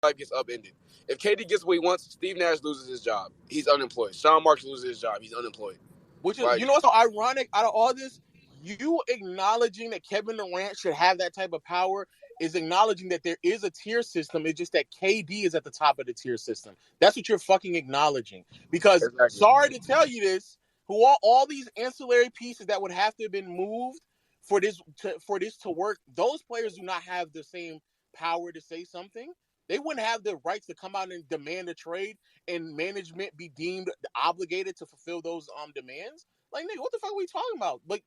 life gets upended. If KD gets what he wants, Steve Nash loses his job. He's unemployed. Sean Marks loses his job. He's unemployed. Which is, you know what's so ironic out of all this? You acknowledging that Kevin Durant should have that type of power is acknowledging that there is a tier system. It's just that KD is at the top of the tier system. That's what you're fucking acknowledging. Because, sorry to tell you this, who are all these ancillary pieces that would have to have been moved for this to work, those players do not have the same power to say something. They wouldn't have the rights to come out and demand a trade and management be deemed obligated to fulfill those demands. Like, nigga, what the fuck are we talking about? Like,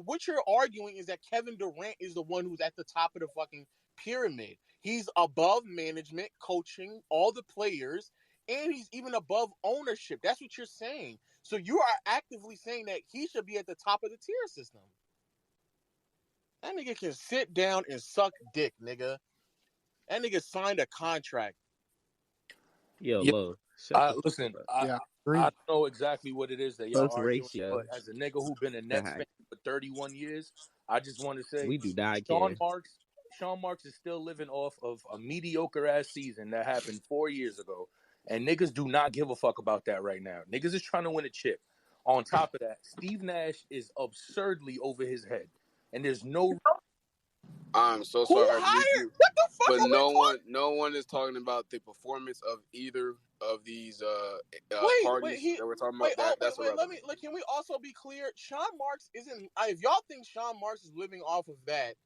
what you're arguing is that Kevin Durant is the one who's at the top of the fucking pyramid. He's above management, coaching, all the players, and he's even above ownership. That's what you're saying. So you are actively saying that he should be at the top of the tier system. That nigga can sit down and suck dick, nigga. That nigga signed a contract. Listen, I don't know exactly what it is that y'all arguing, but as a nigga who been a Nets fan for 31 years, I just want to say we do not Sean Marks is still living off of a mediocre ass season that happened 4 years ago, and niggas do not give a fuck about that right now. Niggas is trying to win a chip. On top of that, Steve Nash is absurdly over his head, and there's no. I'm so sorry. What the fuck? But no one is talking about the performance of either of these parties that we're talking about. That's irrelevant. Can we also be clear? Sean Marks isn't. If y'all think Sean Marks is living off of that,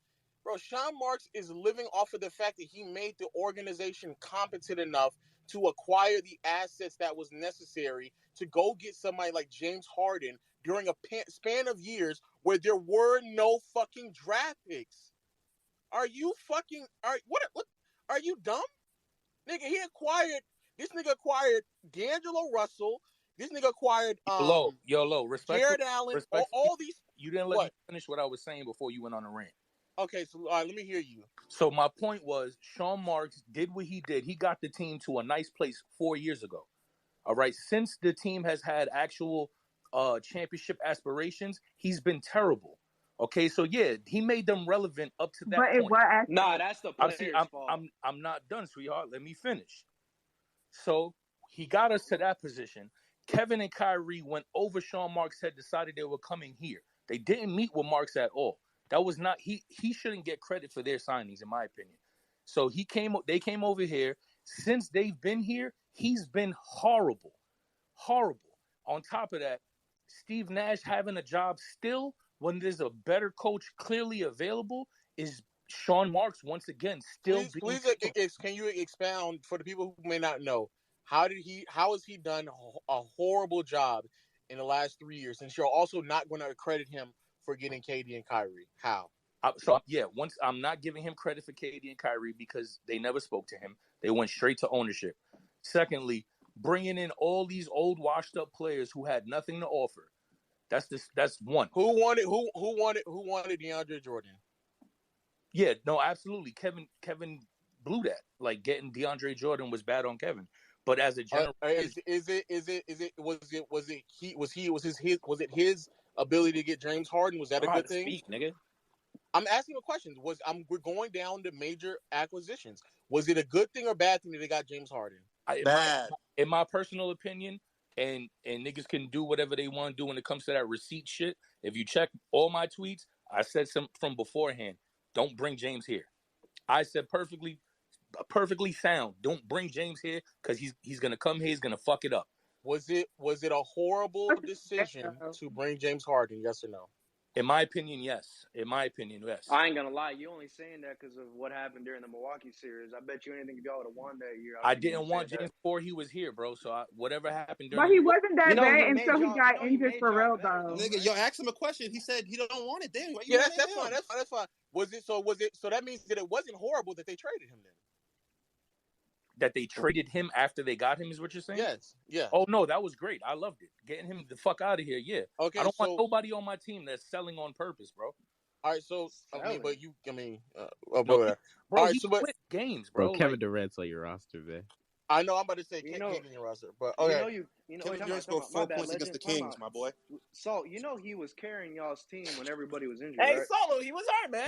bro, Sean Marks is living off of the fact that he made the organization competent enough to acquire the assets that was necessary to go get somebody like James Harden during a span of years where there were no fucking draft picks. Are you fucking what are you dumb? Nigga, this nigga acquired D'Angelo Russell. This nigga acquired respect. Jared Allen. All these. You didn't let me finish what I was saying before you went on a rant. Okay, so all right, let me hear you. So my point was, Sean Marks did what he did. He got the team to a nice place 4 years ago. All right, since the team has had actual championship aspirations, he's been terrible. Okay, so yeah, he made them relevant up to that point. That's the player's fault. I'm not done, sweetheart. Let me finish. So he got us to that position. Kevin and Kyrie went over Sean Marks' head, decided they were coming here. They didn't meet with Marks at all. That was not he shouldn't get credit for their signings, in my opinion. So they came over here. Since they've been here, he's been horrible. Horrible. On top of that, Steve Nash having a job still when there's a better coach clearly available is Sean Marks once again still. Can you expound for the people who may not know how has he done a horrible job in the last 3 years? Since you're also not going to credit him for getting KD and Kyrie, how? Once I'm not giving him credit for KD and Kyrie because they never spoke to him. They went straight to ownership. Secondly, bringing in all these old washed up players who had nothing to offer. That's one. Who wanted DeAndre Jordan? Yeah, no, absolutely. Kevin blew that. Like getting DeAndre Jordan was bad on Kevin. But as a general, was it his ability to get James Harden? Was that a good thing? Speak, nigga. I'm asking a question. We're going down to major acquisitions. Was it a good thing or bad thing that they got James Harden? Bad. In my personal opinion. And niggas can do whatever they want to do when it comes to that receipt shit. If you check all my tweets, I said some from beforehand. Don't bring James here. I said perfectly sound. Don't bring James here because he's gonna come here. He's gonna fuck it up. Was it a horrible decision to bring James Harden? Yes or no? In my opinion, yes. I ain't gonna lie. You only saying that because of what happened during the Milwaukee series. I bet you anything if y'all would have won that year. I didn't want James before he was here, bro. So whatever happened during. But he wasn't that bad until he got injured for real, though. Nigga, yo, ask him a question. He said he don't want it. Then that's fine. That's fine. Was it so? That means that it wasn't horrible that they traded him then. That they traded him after they got him is what you're saying? Yes. Yeah. Oh, no, that was great. I loved it. Getting him the fuck out of here, yeah. Okay, I don't want nobody on my team that's selling on purpose, bro. All right, so, bro, all right, so quit games, bro. Kevin Durant's on your roster, man. I know I'm about to say KD and Russell, but okay. Kevin Durant scored 4 points against the Kings, my boy. So he was carrying y'all's team when everybody was injured. Hey, right? Solo, he was hurt, man.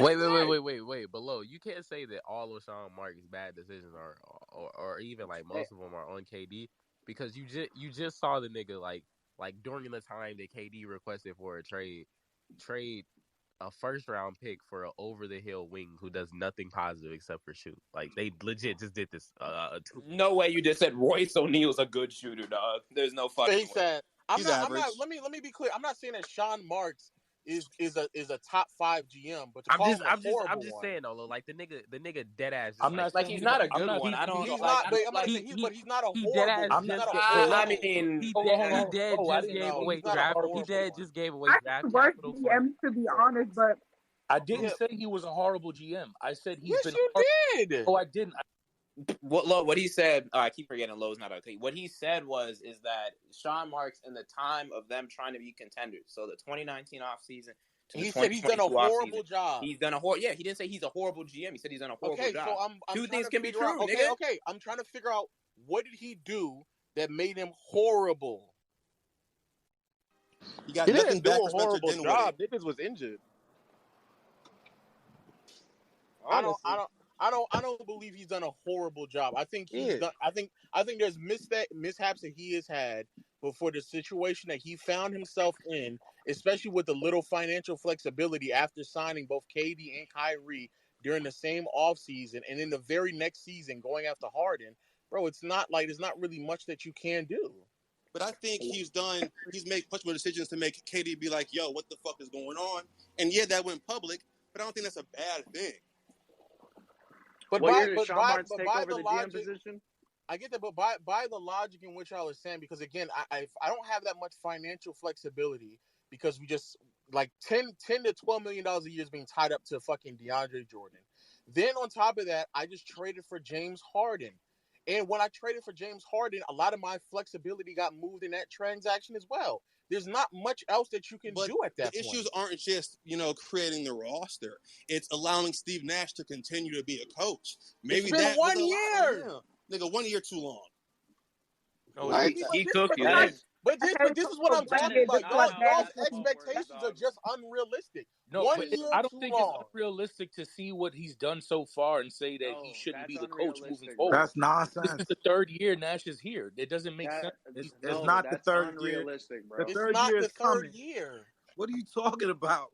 Wait. Below, you can't say that all of Sean Marks' bad decisions are, or even like most of them are on KD, because you just saw the nigga like during the time that KD requested for a trade a first round pick for an over the hill wing who does nothing positive except for shoot. Like they legit just did this. No way, you just said Royce O'Neal's a good shooter, dog. There's no fucking way. Let me be clear. I'm not saying that Sean Marks is a top 5 GM, but I'm just saying though, like the nigga dead ass. I'm not like he's not a good one. I don't. He's like, not. But he's not a horrible. I'm not. I mean, he just gave away draft. He just gave away draft capital. GM, to be honest, but I didn't say he was a horrible GM. I said he's been. You did. Oh, I didn't. What he said, I keep forgetting Lowe's not okay. What he said is that Sean Marks, in the time of them trying to be contenders, so the 2019 offseason to the 2022 said he's done a horrible job. He's done he didn't say he's a horrible GM. He said he's done a horrible job. So I'm two things can be true, nigga. Okay, I'm trying to figure out what did he do that made him horrible. He got nothing back for Spencer Dinwiddie. Niggas was injured. I don't believe he's done a horrible job. I think he's done. I think there's mishaps that he has had, but for the situation that he found himself in, especially with the little financial flexibility after signing both KD and Kyrie during the same offseason, and in the very next season going after Harden, bro, it's not really much that you can do. But I think he's made much more decisions to make KD be like, yo, what the fuck is going on? And yeah, that went public, but I don't think that's a bad thing. But by the logic, position? I get that, but by the logic in which I was saying, because again, I don't have that much financial flexibility because we just like $10 to $12 million a year is being tied up to fucking DeAndre Jordan. Then on top of that, I just traded for James Harden. And when I traded for James Harden, a lot of my flexibility got moved in that transaction as well. There's not much else that you can do at that point. The issues aren't just, creating the roster. It's allowing Steve Nash to continue to be a coach. Maybe it's been 1 year. Nigga, 1 year too long. Oh, he cooked you. But this is what I'm talking about. Y'all's expectations are just unrealistic. No, I don't think it's unrealistic to see what he's done so far and say that he shouldn't be the coach moving forward. That's nonsense. This is the third year Nash is here. It doesn't make sense. It's not the third year. Bro. The third year is coming. What are you talking about,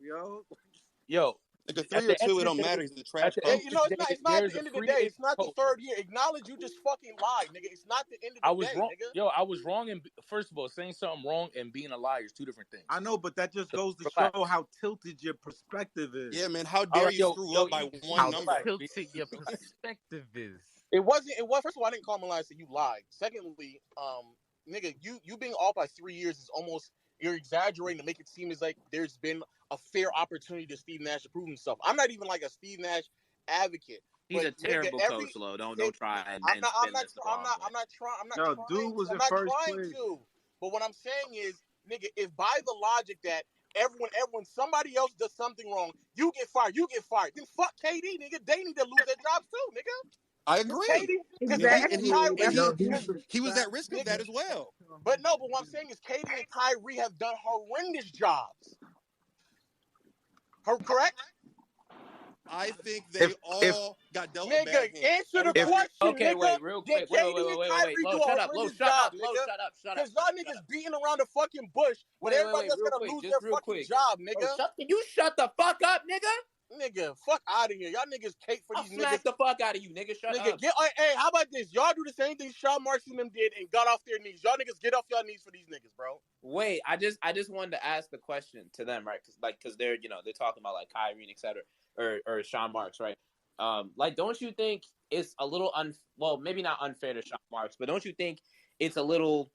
Yo. Like a 3 or 2, it don't matter. He's the trash. It's not at the end of the day. It's not the third year. Acknowledge you just fucking lied, nigga. It's not the end of the day, wrong. Nigga. Yo, I was wrong. And first of all, saying something wrong and being a liar is two different things. I know, but that just goes to show how tilted your perspective is. Yeah, man. How dare you screw up by one number? How tilted your perspective is. It wasn't. First of all, I didn't call him a liar. So you lied. Secondly, nigga, you being off by 3 years is almost. You're exaggerating to make it seem as like there's been a fair opportunity to Steve Nash to prove himself. I'm not even like a Steve Nash advocate. He's a terrible coach, Lo. Don't try and I'm not trying. Dude was in first place. But what I'm saying is, nigga, if by the logic that everyone, somebody else does something wrong, you get fired, then fuck KD, nigga. They need to lose their jobs too, nigga. I agree. He was at risk of that as well. But what I'm saying is KD and Kyrie have done horrendous jobs. Correct? I think they all got dealt a bad hand. Answer the question, okay, nigga. Wait, real quick. Wait. Lo, shut up. Because y'all niggas beating around the fucking bush when everybody else gonna lose their fucking job, nigga. You shut the fuck up, nigga. Nigga, fuck out of here. Y'all niggas cake for these niggas. Smack the fuck out of you, nigga. Shut up. Hey, how about this? Y'all do the same thing Sean Marks and them did and got off their knees. Y'all niggas get off y'all knees for these niggas, bro. Wait, I just wanted to ask the question to them, right? Because they're talking about like Kyrie and et cetera, or Sean Marks, right? Don't you think it's a little maybe not unfair to Sean Marks, but don't you think it's a little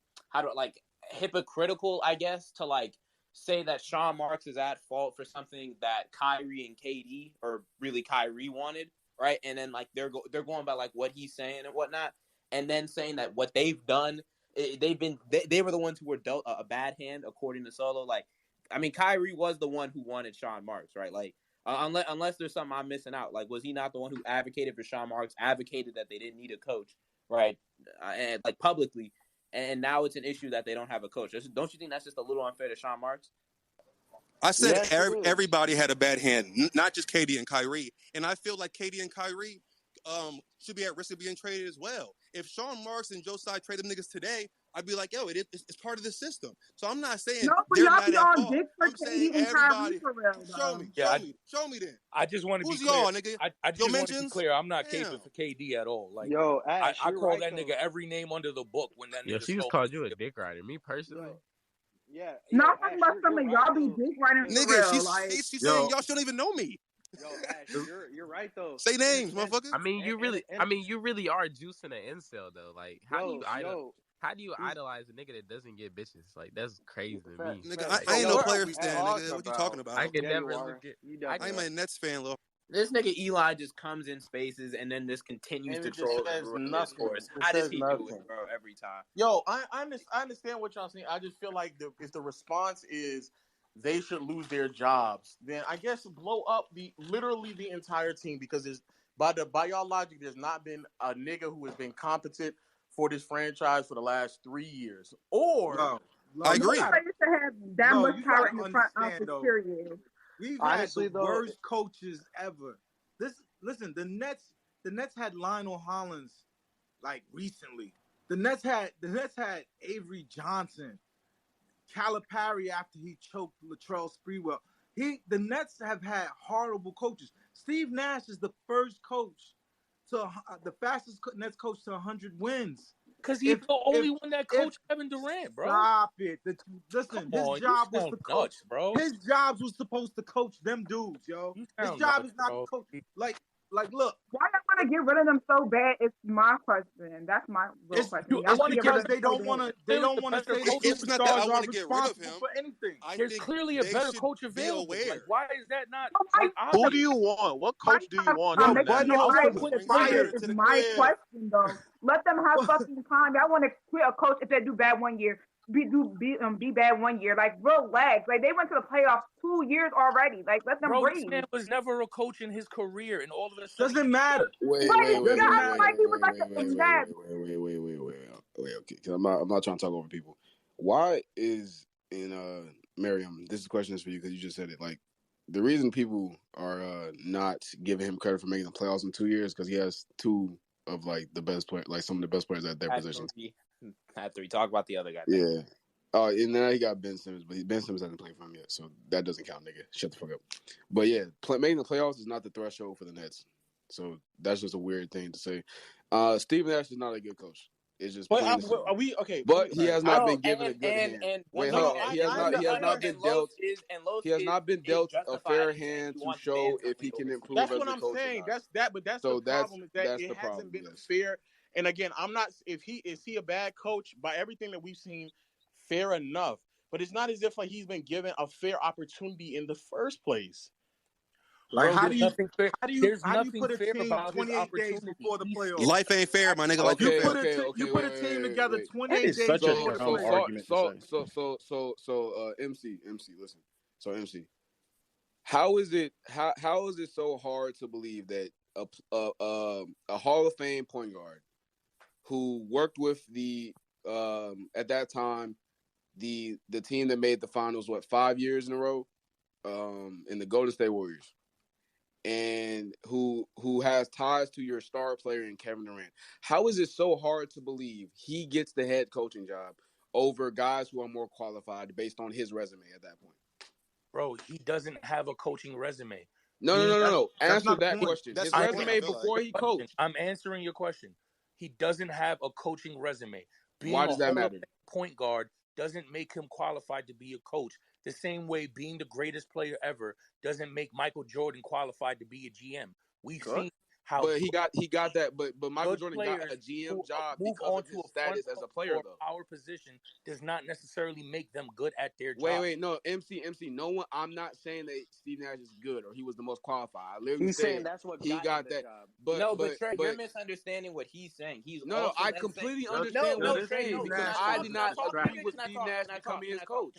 hypocritical, I guess, to say that Sean Marks is at fault for something that Kyrie and KD, or really Kyrie, wanted, right? And then they're going by what he's saying and whatnot, and then saying that what they've done, they were the ones who were dealt a bad hand according to Solo. Kyrie was the one who wanted Sean Marks, right? Unless there's something I'm missing out, was he not the one who advocated for Sean Marks, advocated that they didn't need a coach, right? and like publicly, and now it's an issue that they don't have a coach. Don't you think that's just a little unfair to Sean Marks? I said everybody had a bad hand, not just KD and Kyrie. And I feel like KD and Kyrie should be at risk of being traded as well. If Sean Marks and Joe Tsai trade them niggas today, I'd be like, yo, it's part of the system. So I'm not saying they're not at fault. I'm saying everybody. Show me then. I just want to be clear. Y'all, nigga? I just want to be clear. I'm not caping for KD at all. Like, yo, Ash, I call that nigga every name under the book when that nigga. Yeah, she just called you a dick rider. Me personally. Yeah. Not talking about some of y'all be dick riding for real. She's saying y'all shouldn't even know me. Yo, Ash, you're right though. Say names, motherfucker. I mean, you really are juicing an incel though. Like, how do you idolize a nigga that doesn't get bitches? Like, that's crazy to me. Nigga, I ain't no player stand, nigga. What you talking about? I can never look at. I ain't a Nets fan, Lil. This nigga Eli just comes in spaces and then just continues to troll and discourse. How does he do it, bro? Every time. Yo, I understand what y'all saying. I just feel like if the response is they should lose their jobs, then I guess blow up literally the entire team, because by y'all logic, there's not been a nigga who has been competent for this franchise for the last 3 years. Or I agree. To have that much power in the front office, period. We've had the worst coaches ever. Listen, the Nets had Lionel Hollins like recently. The Nets had Avery Johnson, Calipari after he choked Latrell Sprewell. The Nets have had horrible coaches. Steve Nash is the first coach the fastest Nets coach to 100 wins. Because he's the only one that coached Kevin Durant, bro. Stop it. Listen, his job was to coach, bro. His job was supposed to coach them dudes, yo. His job is not to coach. Like, look. Why y'all want to get rid of them so bad? It's my question. That's my real question. Because they don't want to. They don't want to say the it's not that I want to get rid of him for anything. There's clearly a better coach available. Like, why is that not? Who do you want? What coach do you want? Is my question though. Let them have fucking time. Y'all want to quit a coach if they do bad 1 year. Be bad 1 year. Like, relax. Like, they went to the playoffs 2 years already. Like, let them breathe. This man was never a coach in his career, and all of a sudden doesn't matter. Wait. Okay, because I'm not trying to talk over people. Why is Miriam? This question is for you because you just said it. Like, the reason people are not giving him credit for making the playoffs in 2 years because he has two of like the best players, like some of the best players at their positions. Had three. Talk about the other guy. Yeah. And now he got Ben Simmons, but Ben Simmons hasn't played for him yet, so that doesn't count, nigga. Shut the fuck up. But yeah, making the playoffs is not the threshold for the Nets, so that's just a weird thing to say. Steve Nash is not a good coach. It's just. But are we okay? But he has not been given a good hand. Wait, hold on. He has not been dealt. He has not been dealt a fair hand to show if he can improve. That's what I'm saying. That's the problem. Is that it hasn't been fair. And again, I'm not. Is he a bad coach? By everything that we've seen, fair enough. But it's not as if like he's been given a fair opportunity in the first place. Like, bro, how do you put a team 28 days before the playoffs? Life ain't fair, my nigga. You put a team together 28 days before the playoffs. So, MC, listen. So, MC, how is it so hard to believe that a Hall of Fame point guard who worked with the at that time the team that made the finals 5 years in a row in the Golden State Warriors, and who has ties to your star player in Kevin Durant, how is it so hard to believe he gets the head coaching job over guys who are more qualified based on his resume at that point? Bro, he doesn't have a coaching resume. No. Answer that question. His resume before he coached. I'm answering your question. He doesn't have a coaching resume. Why does that matter? Point guard doesn't make him qualified to be a coach. The same way being the greatest player ever doesn't make Michael Jordan qualified to be a GM. We've seen how, but he got that. But Michael Jordan got a GM job because of his status as a player, though. Our position does not necessarily make them good at their job. Wait, no, MC. No one. I'm not saying that Steve Nash is good or he was the most qualified. I literally he's saying that's what he got that. Job. But Trey, you're misunderstanding what he's saying. He's I completely understand what he's saying because I did not agree with Steve Nash becoming his coach.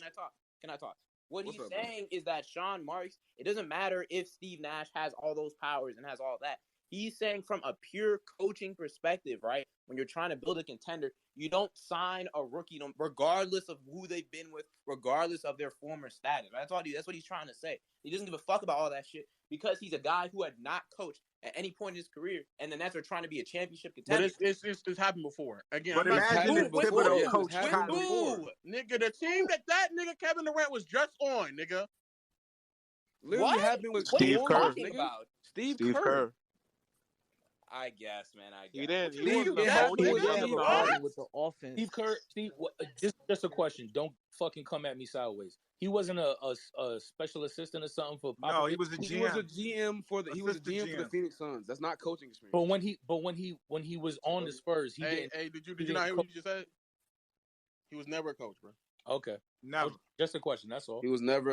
Can I talk? What he's saying is that Sean Marks, it doesn't matter if Steve Nash has all those powers and has all that. He's saying from a pure coaching perspective, right? When you're trying to build a contender, you don't sign a rookie, regardless of who they've been with, regardless of their former status. That's what he's trying to say. He doesn't give a fuck about all that shit because he's a guy who had not coached at any point in his career, and the Nets are trying to be a championship contender. But it's happened before. Again, but imagine if Thibodeau coached Kyrie. Nigga, the team that nigga Kevin Durant was just on, nigga. Literally happened with Steve Kerr. Steve Kerr. I guess, man. He didn't. He wasn't the problem with the offense. Steve Kerr. Just a question. Don't fucking come at me sideways. He wasn't a special assistant or something for. No, he was a GM. He was a GM for the Phoenix Suns. That's not coaching experience. But when he was on the Spurs, did you not hear what you just said? He was never a coach, bro. Okay, never. Just a question. That's all. He was never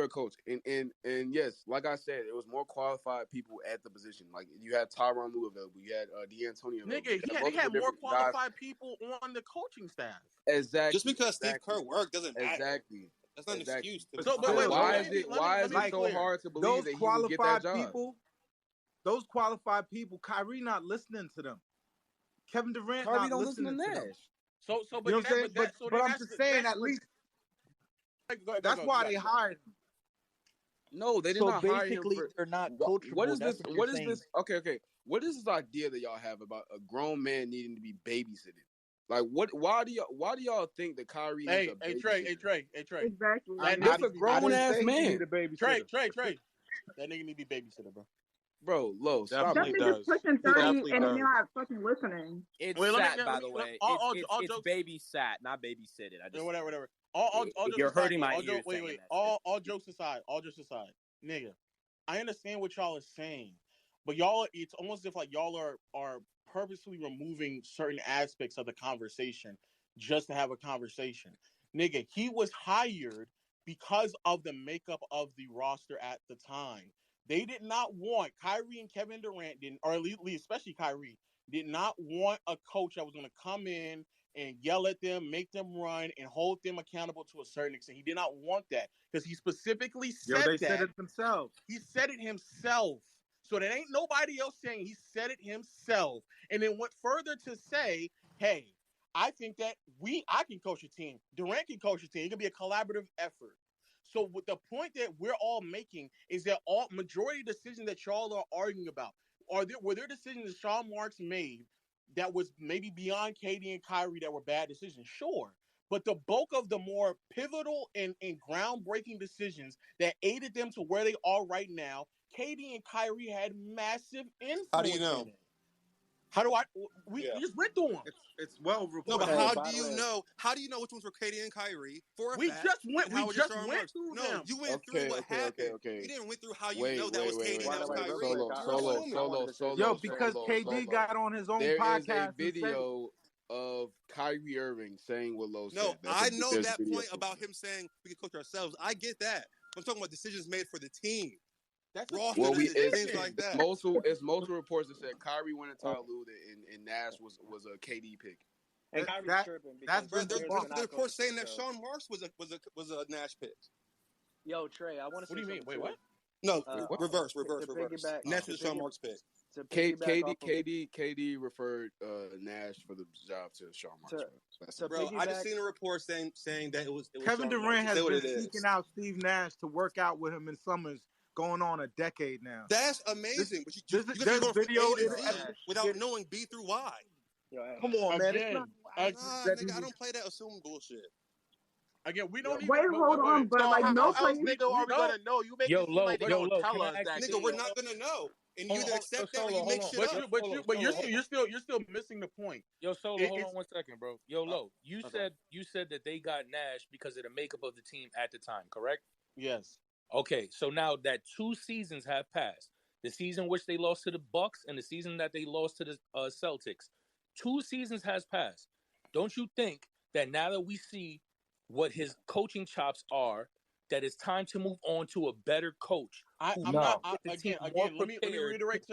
a coach. And yes, like I said, it was more qualified people at the position. Like you had Tyronn Lue available, you had D'Antoni available. Nigga, he had more qualified people on the coaching staff. Exactly. Just because Steve Kerr worked doesn't matter. Exactly. That's not an excuse. Why is it so hard to believe that he would get that job? Those qualified people, Kyrie not listening to them. Kevin Durant Kyrie not don't listening listen to them. Nash. But you know what I'm saying? But I'm just saying, at least that's why they hired him. No, they did not hire him. They're not coachable. What is this? What is this? Okay. What is this idea that y'all have about a grown man needing to be babysitted? Like, what? Why do y'all think that Kyrie is a babysitter? Hey, Trey. Exactly. That's a grown ass man. Trey. That nigga need to be babysitter, bro. Bro, Low, stop. That nigga's pushing 30 and they're not fucking listening. It's sat, by the way. It's babysat, not babysitted. I just whatever. You're hurting my ears. Wait. All jokes aside, nigga. I understand what y'all are saying, but it's almost as if like y'all are purposely removing certain aspects of the conversation just to have a conversation. Nigga, he was hired because of the makeup of the roster at the time. They did not want Kyrie and Kevin Durant or at least especially Kyrie did not want a coach that was going to come in and yell at them, make them run, and hold them accountable to a certain extent. He did not want that because he specifically said they said it themselves. He said it himself. So that ain't nobody else saying. He said it himself, and then went further to say, "Hey, I think that I can coach a team. Durant can coach a team. It can be a collaborative effort." So what the point that we're all making is that all majority of decisions that y'all are arguing about were there decisions that Sean Marks made that was maybe beyond KD and Kyrie that were bad decisions? Sure. But the bulk of the more pivotal and groundbreaking decisions that aided them to where they are right now, KD and Kyrie had massive influence. How do you know? In it. We just went through them. It's well reported. No, but how do you know? How do you know which ones were KD and Kyrie? We just went through them. No, you went through what happened. Okay. You didn't went through how you know that was KD and that was Kyrie. Solo. Because KD got on his own podcast. There is a video of Kyrie Irving saying what Lowe said. No, I know that point about him saying we can coach ourselves. I get that. I'm talking about decisions made for the team. That's things like that. It's multiple reports that said Kyrie went to Tyler Lue and Nash was a KD pick. And Kyrie's tripping. The report saying that Sean Marks was a Nash pick. Yo, Trey, I want to. What do you mean? Wait, what? No, reverse. Nash was Sean Marks' pick. KD referred Nash for the job to Sean Marks. Bro, I just seen a report saying that it was Kevin Durant has been seeking out Steve Nash to work out with him in summers. Going on a decade now. That's amazing. But there's video without knowing B through Y. Come on, man. Nigga, I don't play that assume bullshit. Again, we don't even. Wait, hold on, but like no place. Nigga, are we gonna know? You make it seem like they don't tell us that. Nigga, we're not gonna know, and you either accept that or you make shit up. But you're still missing the point. Yo, Solo, hold on 1 second, bro. Yo, Lo, you said that they got Nash because of the makeup of the team at the time, correct? Yes. Okay, so now that 2 seasons have passed, the season which they lost to the Bucks and the season that they lost to the Celtics, 2 seasons has passed. Don't you think that now that we see what his coaching chops are, that it's time to move on to a better coach? Again, let me reiterate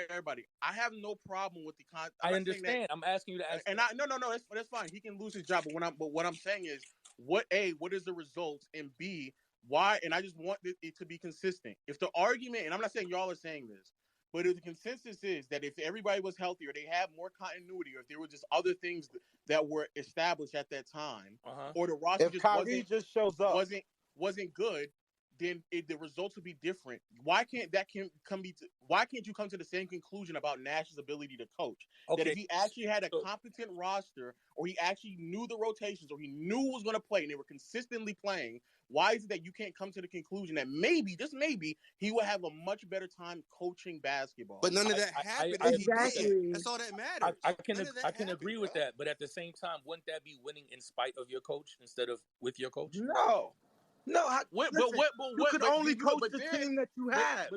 everybody. I have no problem with the concept. I understand. I'm asking you to ask. No, that's fine. He can lose his job, but what I'm saying is, what is the results, and B, why? And I just want it to be consistent. If the argument, and I'm not saying y'all are saying this, But if the consensus is that if everybody was healthy or they had more continuity, or if there were just other things that were established at that time, or the roster If Kyrie just shows up, wasn't good, then the results would be different. Why can't why can't you come to the same conclusion about Nash's ability to coach? Okay. That if he actually had a competent roster, or he actually knew the rotations, or he knew who was going to play, and they were consistently playing, why is it that you can't come to the conclusion that maybe, just maybe, he will have a much better time coaching basketball? But none of that happened. Exactly. That's all that matters. I can agree with that, but at the same time, wouldn't that be winning in spite of your coach instead of with your coach? No. You could only coach the team that you have.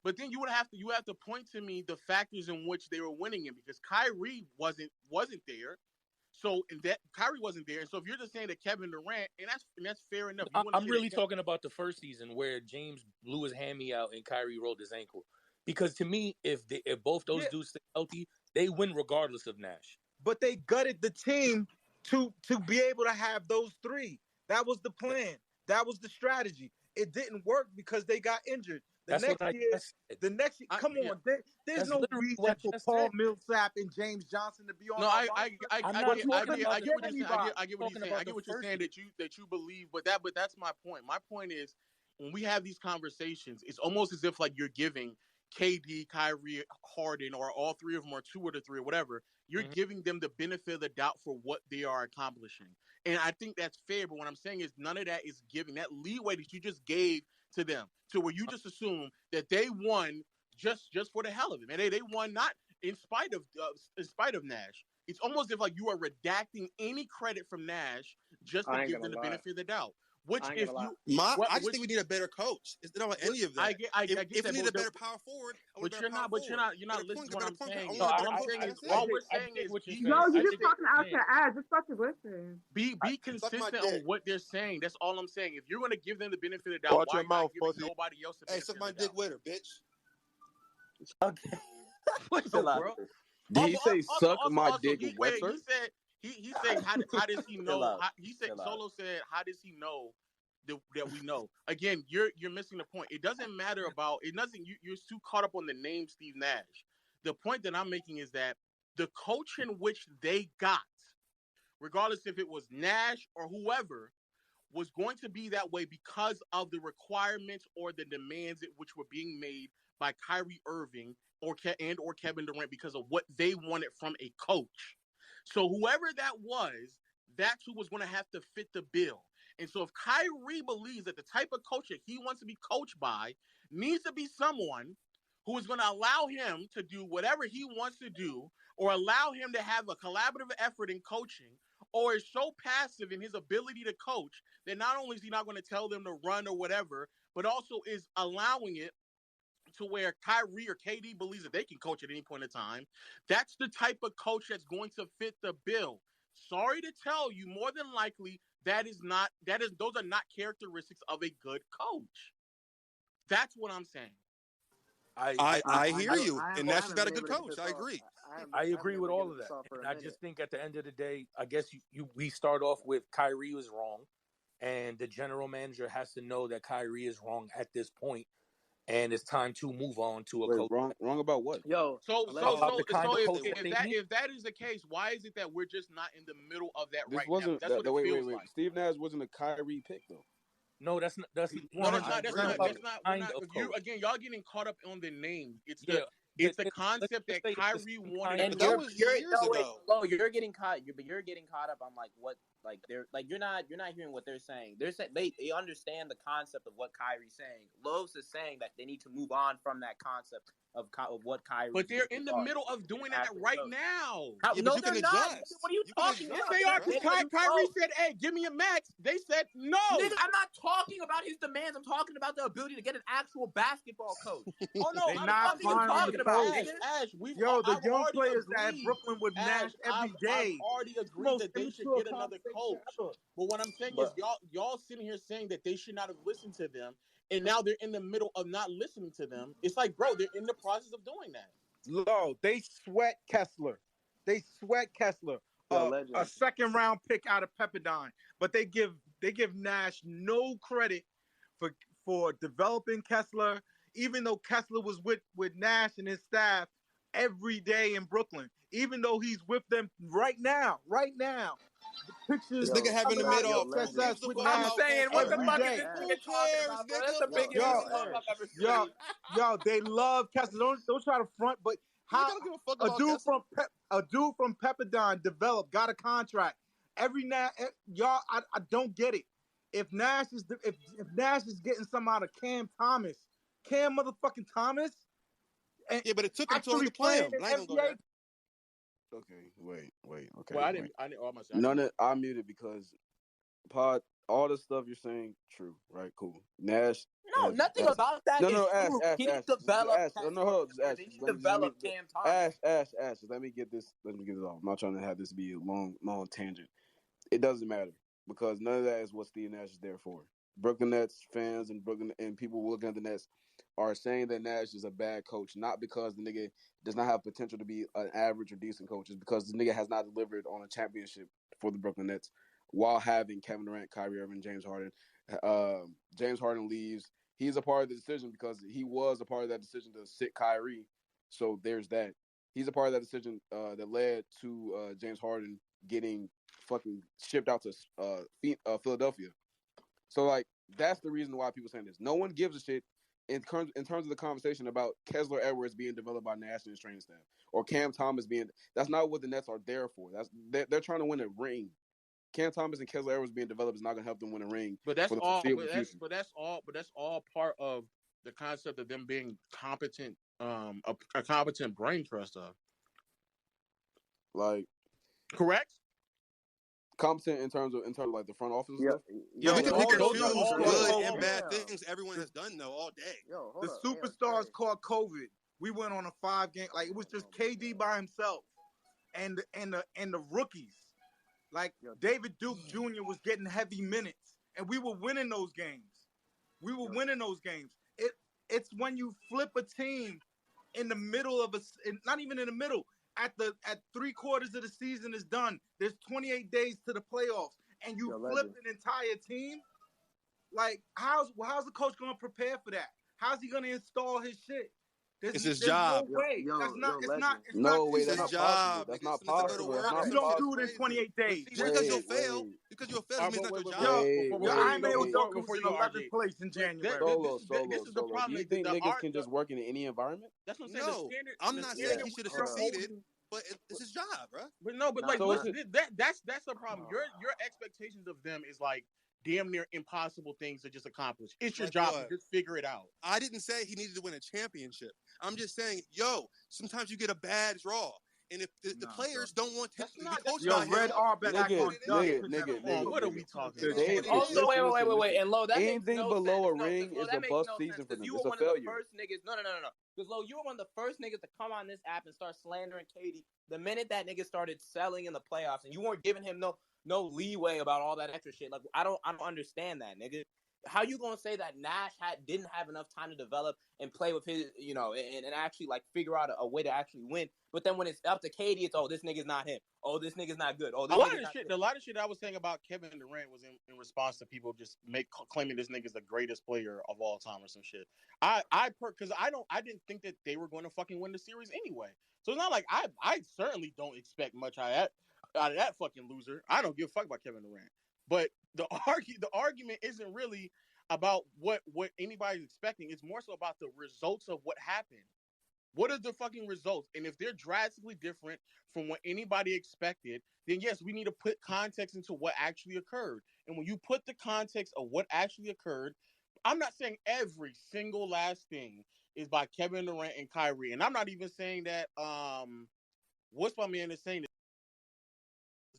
But then you have to point to me the factors in which they were winning it, because Kyrie wasn't there. So that Kyrie wasn't there, and so if you're just saying that Kevin Durant, and that's fair enough. I'm really talking about the first season where James blew his hammy out and Kyrie rolled his ankle. Because to me, if both those dudes stay healthy, they win regardless of Nash. But they gutted the team to be able to have those the That was the plan. That was the strategy. It didn't work because they got injured. The next year, come on. There's no reason for Paul Millsap and James Johnson to be on. No, I get what you're saying. I get what you're saying that you believe, but that's my point. My point is, when we have these conversations, it's almost as if like you're giving KD, Kyrie, Harden, or all three of them, or two of the three, or whatever. You're giving them the benefit of the doubt for what they are accomplishing. And I think that's fair, but what I'm saying is none of that is giving that leeway that you just gave to them, to where you just assume that they won just for the hell of it, man. They won not in spite of Nash. It's almost as if like you are redacting any credit from Nash just to give them the benefit of the doubt. I just think we need a better coach. It's not any of that. If we need a better power forward, but you're not listening to what I'm saying. All we're saying is no, you're just talking out your ass. Just fucking listen. Be consistent on what they're saying. That's all I'm saying. If you're going to give them the benefit of the doubt, why not give nobody else the benefit of the doubt? Hey, suck my dick with her, bitch. Okay. What's up, bro? Did he say suck my dick with her? He said, how does he know? Solo said, how does he know that we know? Again, you're missing the point. It doesn't matter about it. You're too caught up on the name Steve Nash. The point that I'm making is that the coach in which they got, regardless if it was Nash or whoever, was going to be that way because of the requirements or the demands which were being made by Kyrie Irving or Kevin Durant because of what they wanted from a coach. So whoever that was, that's who was going to have to fit the bill. And so if Kyrie believes that the type of coach that he wants to be coached by needs to be someone who is going to allow him to do whatever he wants to do, or allow him to have a collaborative effort in coaching, or is so passive in his ability to coach that not only is he not going to tell them to run or whatever, but also is allowing it to where Kyrie or KD believes that they can coach at any point in time, that's the type of coach that's going to fit the bill. Sorry to tell you, more than likely, those are not characteristics of a good coach. That's what I'm saying. I hear you, and Nash has got a good coach. I agree. I agree with all of that. And I just think at the end of the day, I guess we start off with Kyrie was wrong, and the general manager has to know that Kyrie is wrong at this point. And it's time to move on to a coach. Wrong about what? So if that is the case, why is it that we're just not in the middle of that now? That's what it feels like. Steve Nash wasn't a Kyrie pick though. No, that's not. Again, y'all getting caught up on the name. It's the concept that Kyrie wanted. And that was years ago. You're getting caught. You're getting caught up on you're not hearing what they're saying. They understand the concept of what Kyrie's saying. Lowe's is saying that they need to move on from that concept of what Kyrie. But they're in the middle of doing that right now. No, they're not. What are you talking about? They are. Kyrie said, "Hey, give me a max." They said no. Nigga, I'm not talking about his demands. I'm talking about the ability to get an actual basketball coach. Oh no, I'm not talking about Ash. The young players at Brooklyn with Nash every day. I've already agreed that they should get another coach. But what I'm saying is, y'all sitting here saying that they should not have listened to them. And now they're in the middle of not listening to them. It's like, bro, they're in the process of doing that. No, they sweat Kessler. A second round pick out of Pepperdine, but they give Nash no credit for developing Kessler, even though Kessler was with Nash and his staff every day in Brooklyn, even though he's with them right now, the pictures This nigga having coming the out mid of off 2 XSS games to with fuck I'm Nash about saying, what the every fuck Kessler. is day. this Who nigga talking cares, about, bro? nigga? That's the Who biggest mid off cares? I've ever seen. Yo, they love Kessler. Don't try to front, but Nigga, I how don't give a fuck a about dude Kessler. from Pepperdine developed, got a contract. Y'all, I don't get it. If Nash is getting some out of Cam motherfucking Thomas, and Yeah, but it took him too long actually to play playing him. in I ain't gonna go NBA. there. Okay, wait. Okay, Well, I wait. didn't. None of I muted because all the stuff you're saying true, right? Cool. Nash. No, nothing about that is Ash, true. Ash, He Ash, didn't develop Ash. Kessler. No, hold on, just Ash. He didn't Let me develop Cam Thomas. Ash. Let me get this. Let me get it off. I'm not trying to have this be a long tangent. It doesn't matter because none of that is what Steve Nash is there for. Brooklyn Nets fans and people looking at the Nets are saying that Nash is a bad coach, not because the nigga does not have potential to be an average or decent coach. It's because the nigga has not delivered on a championship for the Brooklyn Nets while having Kevin Durant, Kyrie Irving, James Harden. James Harden leaves. He's a part of the decision because he was a part of that decision to sit Kyrie. So there's that. He's a part of that decision that led to James Harden getting fucking shipped out to Philadelphia. So like that's the reason why people saying this. No one gives a shit in terms of the conversation about Kessler Edwards being developed by Nash and his training staff or Cam Thomas being. That's not what the Nets are there for. They're trying to win a ring. Cam Thomas and Kessler Edwards being developed is not going to help them win a ring. But that's for the all. foreseeable future. But that's all part of the concept of them being competent. A competent brain trust of. Like correct. Competent in terms of like the front office and stuff. Yo, we can pick and those choose are good all and bad yeah. things everyone has done though all day. Yo, hold The up. superstars caught COVID. We went on a 5-game, like it was just KD by himself, and the rookies, like David Duke Jr. was getting heavy minutes, and we were winning those games. It's when you flip a team in the middle of not even in the middle, at 3/4 of the season is done. There's 28 days to the playoffs, and you flip an entire team. Like how's the coach going to prepare for that? How's he going to install his shit? It's his job. No way. That's not. It's not. It's No not. way. It's That's his not job. possible. That's not This nigga go possible. to work. That's You not don't possible. do it in 28 days. Just because you'll fail, doesn't mean it's not your job. I made with Doku was in 11th place in January. This is the problem. Do you think niggas can just work in any environment? That's what I'm saying. No, I'm not saying he should have succeeded, but it's his job, bro. But no, but like that's the problem. Your expectations of them is like damn near impossible things to just accomplish. It's your job to just figure it out. I didn't say he needed to win a championship. I'm just saying, sometimes you get a bad draw. And if the players don't want to be coached by him, Red Arbor nigga, what are we talking about? Also, wait. And Lo, that anything makes no below sense. a ring is a bust season for them. You It's were a one of the failure. first niggas. No. Because Lo, you were one of the first niggas to come on this app and start slandering KD the minute that nigga started selling in the playoffs, and you weren't giving him no leeway about all that extra shit. Like I don't understand that, nigga. How you gonna say that Nash didn't have enough time to develop and play with his, and actually like figure out a way to actually win? But then when it's up to KD, it's this nigga's not him. Oh, this nigga's not good. Oh, this a lot of shit I was saying about Kevin Durant was in response to people just claiming this nigga's the greatest player of all time or some shit. I didn't think that they were going to fucking win the series anyway. So it's not like I certainly don't expect much out of that fucking loser. I don't give a fuck about Kevin Durant. But the argument isn't really about what anybody's expecting. It's more so about the results of what happened. What are the fucking results? And if they're drastically different from what anybody expected, then yes, we need to put context into what actually occurred. And when you put the context of what actually occurred, I'm not saying every single last thing is by Kevin Durant and Kyrie. And I'm not even saying that what's my man is saying this.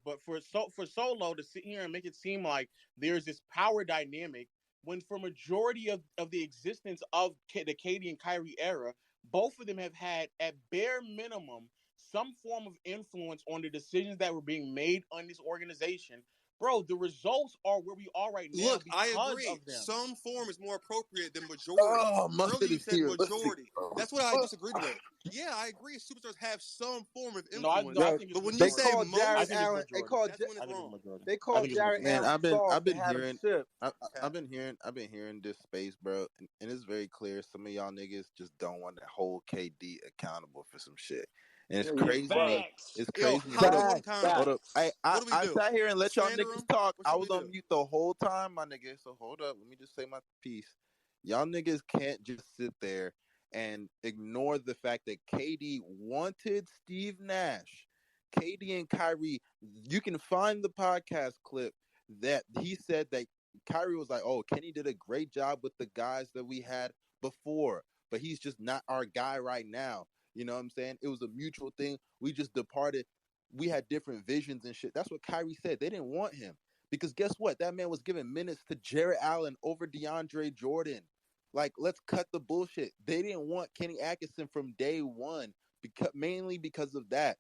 But for Solo to sit here and make it seem like there's this power dynamic when for majority of the existence of the KD and Kyrie era, both of them have had at bare minimum some form of influence on the decisions that were being made on this organization bro, the results are where we are right now. Look, I agree. Of them. Some form is more appropriate than majority. Oh, Earlier you said here. majority. That's what I disagreed with. Yeah, I agree. Superstars have some form of influence. I think but when they you say call most, Jared Allen, they call Jared Allen. I've been hearing. Ship. I've been hearing this space, bro, and it's very clear. Some of y'all niggas just don't want to hold KD accountable for some shit, and it's crazy. It's crazy. How do one accountable? Hold up. I sat here and let y'all Slander niggas him? talk. What should I we was on do? mute the whole time, my nigga. So hold up. Let me just say my piece. Y'all niggas can't just sit there and ignore the fact that KD wanted Steve Nash. KD and Kyrie, you can find the podcast clip that he said that Kyrie was like, oh, Kenny did a great job with the guys that we had before, but he's just not our guy right now. You know what I'm saying? It was a mutual thing. We just departed. We had different visions and shit. That's what Kyrie said. They didn't want him because guess what? That man was giving minutes to Jared Allen over DeAndre Jordan. Like, let's cut the bullshit. They didn't want Kenny Atkinson from day one, mainly because of that.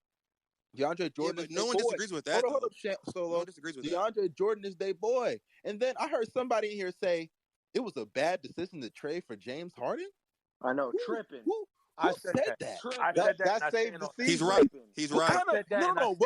DeAndre Jordan, but no one disagrees with that. Hold up, Solo. No one disagrees with DeAndre Jordan is their boy. And then I heard somebody in here say it was a bad decision to trade for James Harden. I know, tripping. Who I said that? I said that. That saved the season. He's right. He's right. No.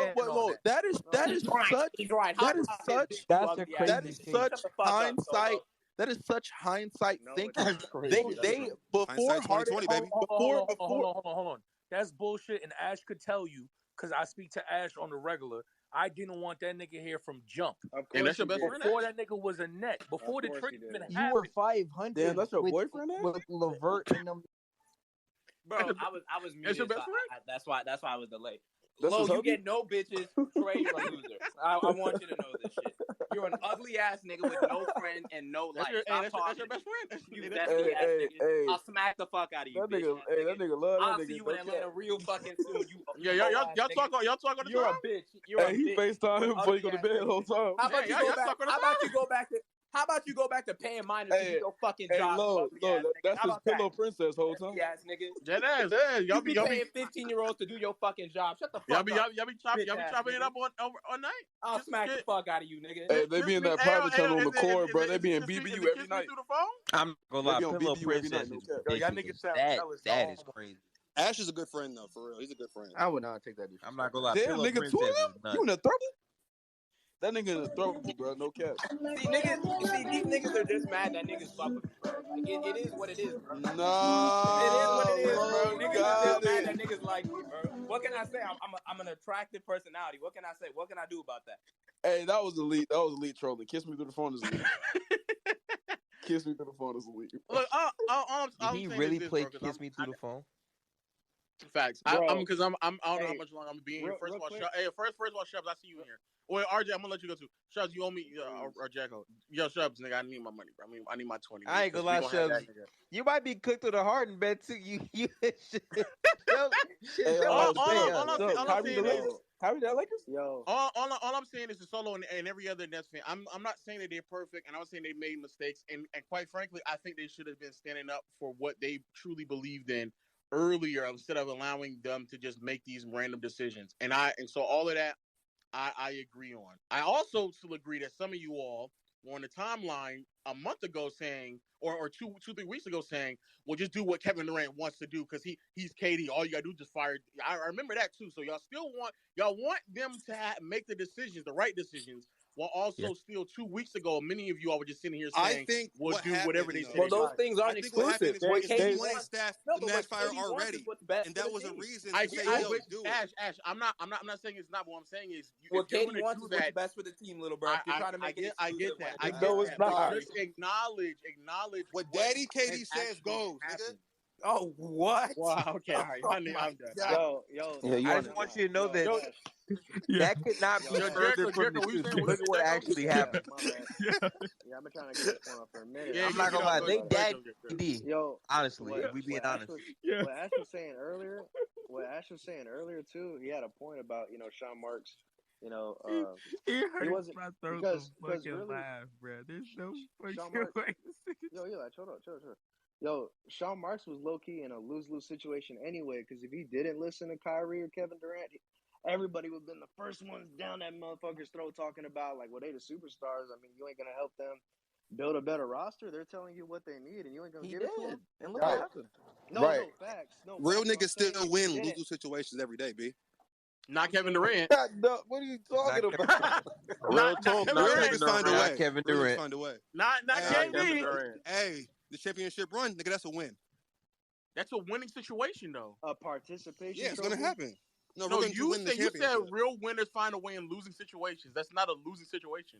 That is such. He's right. That is such. That's the crazy. That is such hindsight. That is such hindsight thinking. They before Harden. Hold on. That's bullshit, and Ash could tell you because I speak to Ash on the regular. I didn't want that nigga here from jump. And that's your best friend. Before that nigga was a net. Before the trade even happened. You were 500. Damn, that's your boyfriend. With Levert and them. Bro, I was muted. your best friend? That's why I was delayed. That's Lo, his you hubby? get no bitches. Trey, you're a loser. I want you to know this shit. You're an ugly ass nigga with no friend and no life. That's your best friend. You dusty ass nigga. I'll smack the fuck out of you, bitch. That nigga love that I'll nigga. see you in Atlanta real fucking soon. Y'all talk on the You're time? a bitch. You're a bitch. He FaceTime him before you go to bed the whole time. How about you go back to paying minors to do your fucking job? Low, that's his pillow princess whole time. Ass nigga. That ass, Y'all be paying 15-year-olds to do your fucking job. Shut the fuck up. Y'all be chopping it up on night. I'll smack the fuck out of you, nigga. Hey, they be in that private channel on McCoy, bro. They be in BBU every night. I'm not gonna lie, Pillow Princess is ridiculous. That is crazy. Ash is a good friend though, for real. He's a good friend. I would not take that. I'm not gonna lie. Damn, Pillow nigga, Princess two of is them? nuts. You in a throuble? That nigga in a throuble, bro. No cap. See, these niggas are just mad that niggas fuck with me, bro. Like, it is what it is, bro. No. It is what it is, bro. Niggas are just mad it. that niggas like me, bro. What can I say? I'm an attractive personality. What can I say? What can I do about that? Hey, that was elite. That was elite trolling. Kiss me through the phone is elite. Kiss me through the phone is elite. Look, Did he really play Kiss Me Through the Phone? Facts. Because I don't know how much longer I'm being here. First of all, Shubs, I see you in here. Wait, RJ, I'm gonna let you go too. Shubs, you owe me or Jacko. Yo, Shubs, nigga, I need my money, bro. I need my 20. I ain't gonna lie, Shubs. You might be cooked with a Harden bet too. You Kyrie that Lakers? Yo. All I'm saying is the Solo and every other Nets fan. I'm not saying that they're perfect, and I'm not saying they made mistakes. And quite frankly, I think they should have been standing up for what they truly believed in earlier instead of allowing them to just make these random decisions. And so all of that, I agree on. I also still agree that some of you all were on the timeline a month ago saying, or 2-3 weeks ago saying, well, just do what Kevin Durant wants to do because he's KD. All you gotta do is just fire. I remember that too. So y'all want them to make the decisions, the right decisions. While also still 2 weeks ago, many of you all were just sitting here saying, we'll do whatever they say. Well, those things aren't exclusive. KD wanted staff the Nash fire already, and that was a reason to say, yo, do it. Ash, I'm not saying it's not. What I'm saying is, what KD wants is what's best for the team, little bro. You're trying to make it. I get that. I know it's not. Just acknowledge what Daddy KD says goes, nigga. Oh, what? Wow, okay, all right. I'm done. Yo. I just want you to know that that could not be further from the truth. Look at what actually happened. Yeah, I've been trying to get this one for a minute. I'm not gonna lie, they dagged KD. Yo, honestly, if we being honest. What Ash was saying earlier too, he had a point about Sean Marks. He wasn't my throat because fucking really, laugh, bro. There's no fucking Marks, way. chill. Yo, Sean Marks was low key in a lose-lose situation anyway. Because if he didn't listen to Kyrie or Kevin Durant, everybody would have been the first ones down that motherfucker's throat talking about like, well, they the superstars. I mean, you ain't gonna help them build a better roster. They're telling you what they need, and you ain't gonna give it to them. And look what happened. No facts. No, real facts. niggas still win losing situations every day, B. Not Kevin Durant. What are you talking about? Real talk. Real niggas find a way. Not Kevin Real niggas Durant. find a way. Not KD. Hey, the championship run, nigga, that's a win. That's a winning situation, though. A participation. Yeah, it's gonna happen. No, you said real winners find a way in losing situations. That's not a losing situation.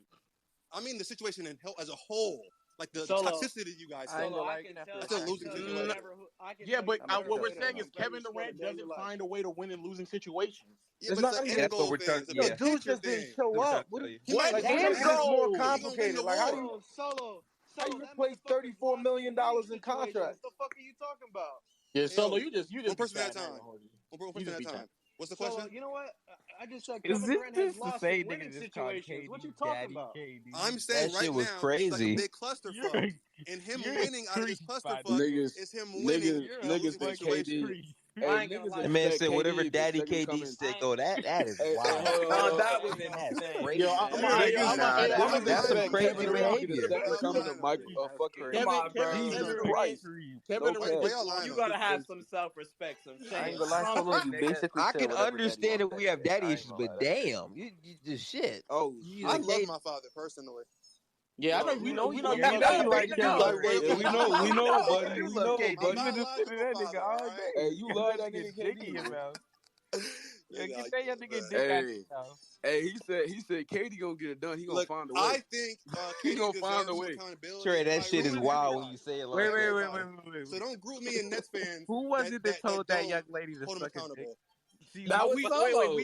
I mean the situation as a whole. Like the Solo. toxicity you guys say. That's a losing situation. Yeah, but what we're saying is Kevin Durant doesn't find a way to win in losing situations. Yeah, but it's that's what we're trying to Yo, dude just didn't show up. What end is goal? more complicated? Like, how do you Solo? How you replace $34 million in contract? What the fuck are you talking about? Yeah, Solo, you just one person at a time. One person at a time. What's the question? You know what? I just said Is Kevin Durant has lost in winning situations. What you talking about? I'm saying that right shit was now, crazy. it's like a big clusterfuck. And him winning out of this clusterfuck is him winning niggas think KD. I ain't gonna lie. The man said KD whatever Daddy second KD coming. said. Oh, that is wild. No, that was That's crazy. That's some crazy behavior. Kevin Durant, you gotta have some self-respect, some I ain't shame. gonna lie, Solo, you basically I said can whatever understand Daddy if we have daddy I ain't issues, gonna but lie, damn, you just shit. Oh, You I like love KD. my father personally. Yeah, I know we know you you know like that. Yeah, we know, buddy. You We love know, KD. buddy. You just sit to that nigga all day. Hey, you love that Get nigga dick in KD. your mouth. Yeah, Nigga, get that young nigga dick Hey. out your mouth. Hey, he said KD gonna get it done. He gonna Look, find a way. I think He KD gonna deserves find a some way. accountability. Trey, that shit is Kyrie wild deserves when you say it like that. Wait. So don't group me and Nets fans. Who was it that told that young don't lady to hold him suck his dick? accountable. See, That was Solo.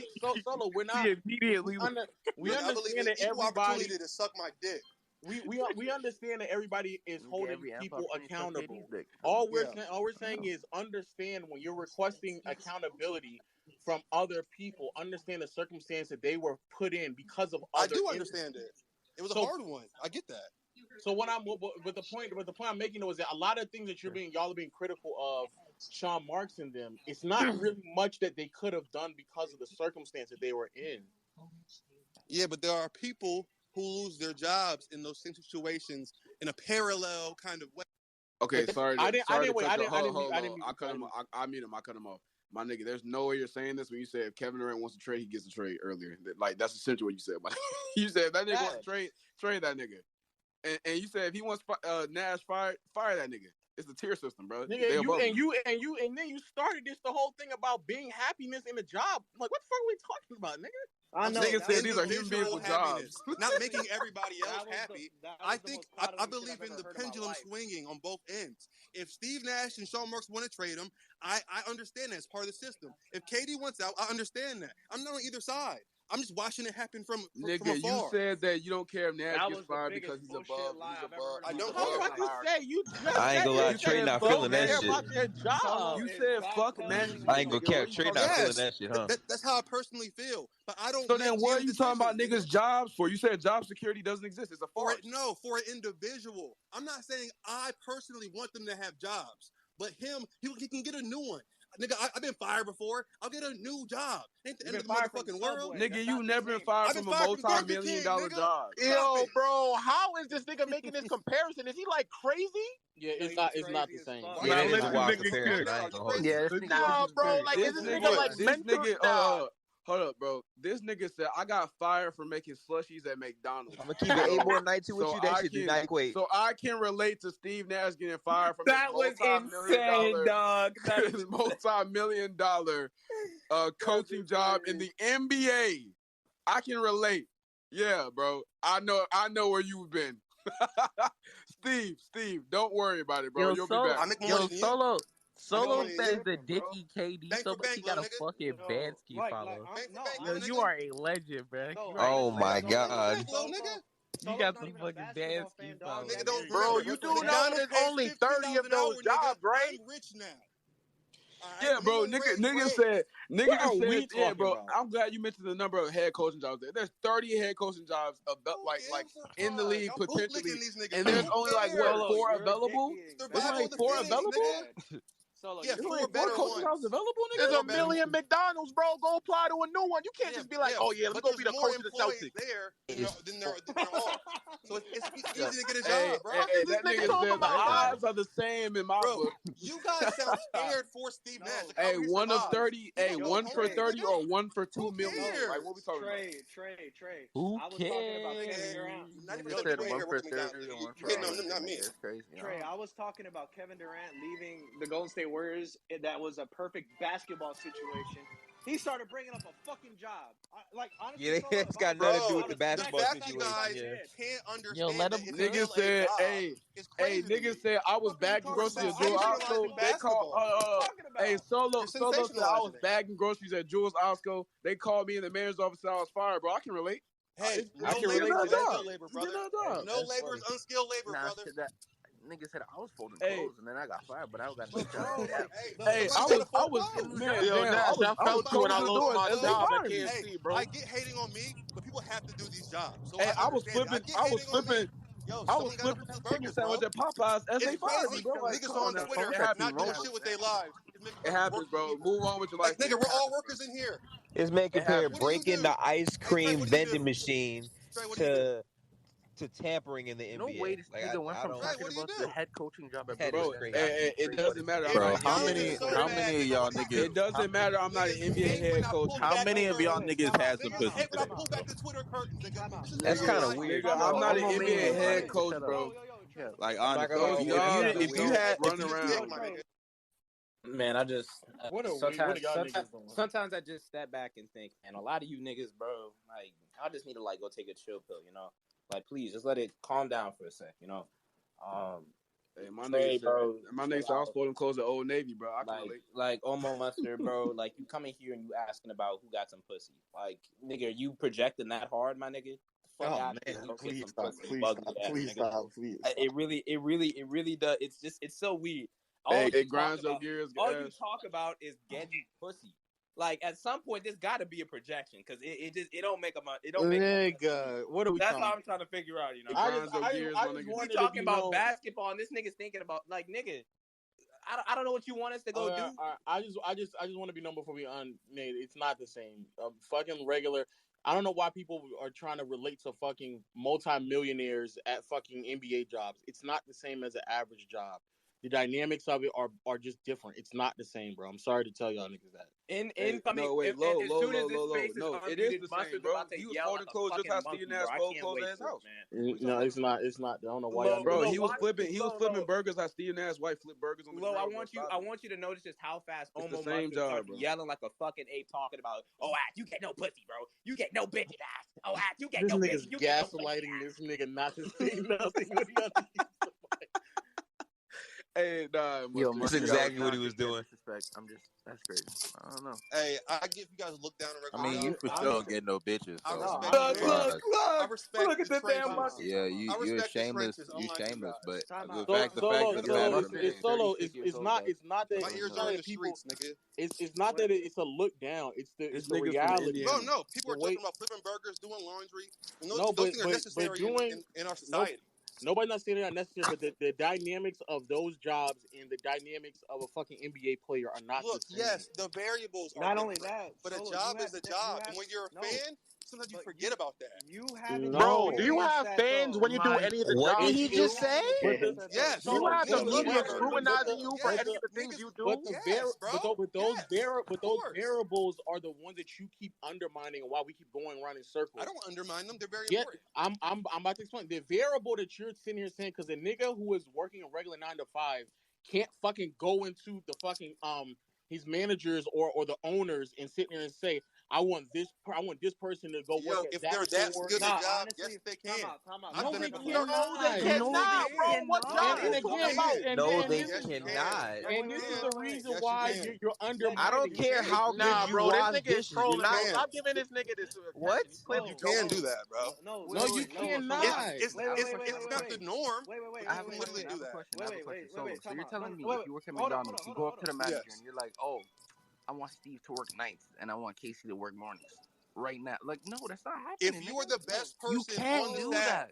Solo. We're not. she immediately. We Look, I believe in understand that equal everybody. opportunity to suck my dick. We understand that everybody is holding every people opportunity to suck accountable. KD's dick. All we're saying is understand when you're requesting accountability from other people. Understand the circumstance that they were put in because of other. I do understand it. It was a hard one. I get that. So the point I'm making was that a lot of things that y'all are being critical of Sean Marks and them. It's not really much that they could have done because of the circumstance that they were in. Yeah, but there are people who lose their jobs in those same situations in a parallel kind of way. Okay, sorry. I didn't mute him. I cut him off. My nigga, there's no way you're saying this when you say if Kevin Durant wants to trade, he gets to trade earlier. Like that's essentially what you said. You said if that nigga wants to trade that nigga. And you said if he wants Nash fire that nigga. It's the tier system, bro. Nigga, and then you started the whole thing about being happiness in a job. Like, what the fuck are we talking about, nigga? I know. Nigga said these are human beings with jobs. Not making everybody else happy. I believe in the pendulum swinging on both ends. If Steve Nash and Sean Marks want to trade him, I understand that. It's part of the system. If KD wants out, I understand that. I'm not on either side. I'm just watching it happen from nigga, afar. You said that you don't care if Nash gets fired because he's above. I don't I ain't gonna lie, Trey not feeling that shit. About their job. You said fuck management. I ain't gonna care. Trey not feeling that shit, huh? That's how I personally feel. But I don't. So then, what are you talking about niggas' jobs for? You said job security doesn't exist. It's a farce. For an individual. I'm not saying I personally want them to have jobs, but he can get a new one. Nigga, I've been fired before. I'll get a new job. Ain't the end of the motherfucking world. Nigga, you never been fired from a multi-million-dollar job. Yo, bro, how is this nigga making this comparison? Is he like crazy? Yeah, it's not the same. Yeah, that is a wild comparison. I ain't gonna hold you. Nah, bro, like this is this nigga like mental? Hold up, bro. This nigga said I got fired for making slushies at McDonald's. I'm gonna keep it 8-1-92 with you. That shit do not equate. So I can relate to Steve Nash getting fired from that was insane, dog. His multi-million-dollar coaching job in the NBA. I can relate. Yeah, bro. I know where you've been. Steve, don't worry about it, bro. You'll be back. Solo says the Dickie KD so much he got a fucking Bansky follow. Yo, you are a legend, bro. Oh my god. You got some fucking Bansky follow. Bro, you do know there's only 30 of those jobs, right? I'm rich now. Yeah, bro. Nigga said, yeah, bro. I'm glad you mentioned the number of head coaching jobs there. There's 30 head coaching jobs like in the league potentially, and there's only like 4 available. There's only 4 available. Yeah, There's 4 only 4 better coaching ones. jobs available, nigga. There's 4 a better million ones. McDonald's, bro. Go apply to a new one. You can't just be like, oh yeah, let me but go there's be the more coach of the employees Celtics. there than there are. So it's easy to get a Hey, job, bro. hey, This that nigga nigga talking said the about odds are the same in my Bro, book. you guys sound scared for Steve Nash. Like, Hey, how he 1 of survived. 30. Hey, Yo, 1 for Trey, 30 nigga. or 1 for 2 Who million. cares? Like, what we talking about? Trey. Who I was cares? talking about Kevin Durant. 90% of Said people in 1 here for work at 30 McDonald's. and 1 You for hitting on them, not 100. me. That's crazy. Trey, I was talking about Kevin Durant leaving the Golden State Warriors. That was a perfect basketball situation. He started bringing up a fucking job. Honestly, it's got nothing to do with the The basketball fact you situation. guys Yeah. can't Yo, understand let that him it's cook. Niggas still a said, job is crazy to me. niggas said I was What the fuck are you bagging talking groceries about? at Jules I didn't Osco. realize They called. what are you talking about? Hey, Solo You're said I was sensationalizing it. bagging groceries at Jules Osco. They called me in the manager's office and I was fired, bro. I can relate. Hey, I no can labor relate is to that. unskilled labor, brother. No labor is unskilled labor, Nah, brother. shit, that nigga said I was folding Hey. clothes and then I got fired, but I got no But job. bro, like, Hey, somebody I gotta fold was, clothes. man, Yo, damn, Nash, I I was felt you when I closing the lost doors my as they job at fired me. KFC, bro. I get hating on me, but people have to do these jobs. So Hey, I I was understand it. flipping. I get I was hating on me. flipping. Yo, I was someone gotta flipping flip chicken burgers, sandwich bro. at Popeyes as It's they fired me, crazy. bro. Like, Niggas come on on now. Twitter It happens, not doing man. shit with their lives. It's making It fucking work happens, for bro. people. Move on with your Like, life, man. nigga, we're It all happens, bro. workers in here. This man It compared happens. What do you breaking do? the ice Hey, Trey, cream what do you vending do? machine Trey, what do you do? to tampering in the No NBA. way this Like nigga went I from don't. Trey, talking what do you about the do? head coaching job at That Brooklyn is Bro, to crazy. goddamn it straight doesn't butt matter. I'm If not Bro, an the how Young NBA is head many so coach. how bad, many of nigga, y'all what do I niggas It do? doesn't matter. I'm not an Niggas NBA hate when head I coach. pull how back the many of y'all curtains. niggas has some Niggas pussy hate when I today, pull bro? back the Twitter curtains, nigga. This is That's real kind Nigga, of life. weird. nigga, Though. I'm Yo, not an Omo NBA Mania is head funny. coach, Shut up. bro. Yeah. Like I'm not honestly, gonna Those hold if you. you jobs if you don't had run if you around, did my nigga. Man, I just sometimes What are y'all niggas doing? sometimes I just step back and think, and a lot of you niggas, bro, like I just need to like go take a chill pill, you know? Like please just let it calm down for a sec, you know? Hey, my Trey, nigga bro, said I was supposed to close the Old Navy, bro. I can relate. like Omo Mustard, bro, like you coming here and you asking about who got some pussy. Like, nigga, you projecting that hard, my nigga? The fuck out here, you get some pussy, buggy ass nigga. It really does. It's just, it's so weird. Hey, it grinds your gears. All you talk about is getting pussy. Like at some point, there's got to be a projection because it don't make it don't make Nigga, what are we That's talking all about? I'm trying to figure out. You know, It grinds your gears, my nigga. we wanted to talking be about known. basketball and this nigga's thinking about like nigga. I don't know what you want us to go do. I just want to be known before we Nate. It's not the same. Fucking regular. I don't know why people are trying to relate to fucking multimillionaires at fucking NBA jobs. It's not the same as an average job. The dynamics of it are just different. It's not the same, bro. I'm sorry to tell y'all niggas that. No, wait, low. No, it is the same, bro. He was folding clothes just how Steve Nash folded clothes at his house. No, it's not. It's not. I don't know why y'all. Bro, he was flipping burgers how Steve Nash white flip burgers on the grill. I want you to notice just how fast It's Omo the same Mustard job, starts bro. yelling like a fucking ape, talking about, "Oh, you get no pussy, bro. You get no bitch ass. Oh, you get This no nigga's bitch. You get no gaslighting this nigga not to say nothing. What do y'all think? Hey, nah, Yo, That's exactly what he was doing. That's crazy. I don't know. Hey, I get you guys look down on I mean, you for sure get no bitches. I So respect I'm the surprised. I respect Look at the the damn trenches. monkey. Yeah, I you respect the shameless. trenches, You unlike you shameless, guys. but the Solo, fact of the matter remains. it's Solo. 36 years It's old, not. guys. It's not that. My It's ears not are in that the people. streets, nigga. It's not that it's a look down. It's This the nigga from reality. Indiana. No, people are The way- joking about flipping burgers, doing laundry. And No, those things are necessary doing in our society. Nobody's not saying they're not necessary, but the dynamics of those jobs and the dynamics of a fucking NBA player are not Look, the same. yes, the variables are Not different, only that, but a Solo, job is a job. And when you're a no, fan, sometimes you but forget about that. you haven't Bro, do you experienced have that fans though. when you do any of the What jobs did you he do? just say? Yes. Do you have the Niggas love media my burgers. scrutinizing you for Yes. any of the things Niggas- you do? but the variables are the ones that you keep undermining and why we keep going around in circles. I don't undermine them. They're very Yeah, important. I'm about to explain. The variable that you're sitting here saying, because a nigga who is working a regular 9 to 5 can't fucking go into the fucking his managers or the owners and sit there and say, I want this person to go work at if that they're that store. good at a job, yes, they can. No, they before. cannot. They cannot, bro. What job? Yes, you can. No, and they this is cannot. and this is the reason Yes, you why can. you're undermining. I don't care how Nah, good you bro, this wash nigga is dishes. trolling. You're not. Stop giving this nigga this attention. What? You can do that, bro. No, you cannot. It's not the norm. I have a question. Solo. So you're telling me if you work at McDonald's, you go up to the manager and you're like, "Oh, I want Steve to work nights and I want Casey to work mornings right now." Like, no, that's not happening. If you are the best person you can't on the do staff, that.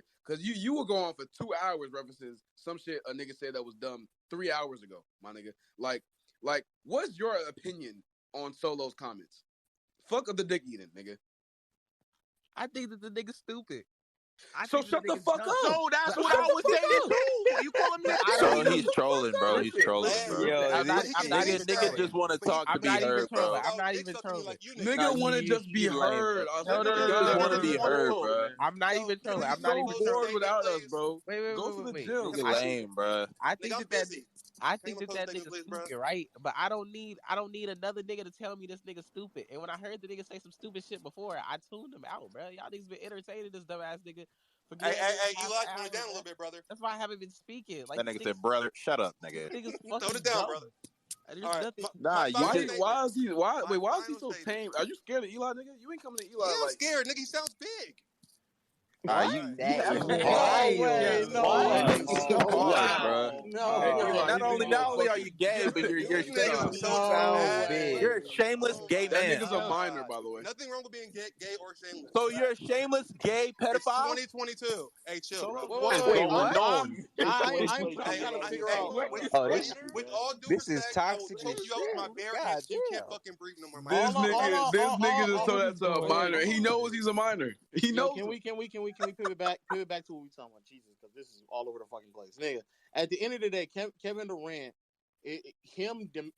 nigga, because you were going for 2 hours references some shit a nigga said that was dumb 3 hours ago, my nigga. Like, what's your opinion on Solo's comments? Fuck up the dick eating, nigga. I think that the nigga's stupid. So shut the fuck up. So that's what I was saying too. You calling me? Bro, he's trolling, bro. He's trolling, bro. I'm not even Nigga just want to talk to be heard, bro. I'm not even trolling. Nigga want to just be heard. No, just want to be heard, bro. I'm not even trolling. I'm not even bored without us, bro. Wait. Go to the gym. Nigga lame, bro. I think that nigga's stupid, right? But I don't need another nigga to tell me this nigga's stupid. And when I heard the nigga say some stupid shit before, I tuned him out, bro. Y'all niggas been entertaining this dumbass nigga. Hey, Eli, turn it down a little bit, brother. That's why I haven't been speaking. Like, that nigga said, brother, shut up, nigga. Tone it down, brother. Nah, why is he so tame? Are you scared of Eli, nigga? You ain't coming to Eli. Yeah, I'm scared, nigga. He sounds big. You that No way. Not only are you gay, but you're shameless. You're a shameless gay That man. nigga's a minor, by the way. Nothing wrong with being gay or shameless. So you're a shameless gay pedophile? It's 2022. Hey, chill, bro. Wait, what? I'm trying to figure out. With all due this is respect, I will toxic choke as you out with my shit. bare God hands. You damn. can't fucking breathe no more. This nigga just told that to a minor. He knows he's a minor. He knows. Can we pivot back to what we talking about? Jesus, because this is all over the fucking place, nigga. At the end of the day, Kevin Durant,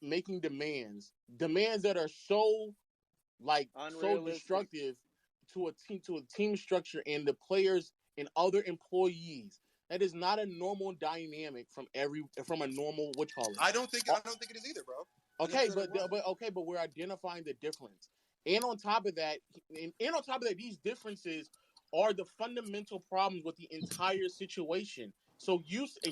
making demands that are so destructive to a team structure and the players and other employees. That is not a normal dynamic from a normal I don't think it is either, bro. Okay, but we're identifying the difference. And on top of that, these differences are the fundamental problems with the entire situation. So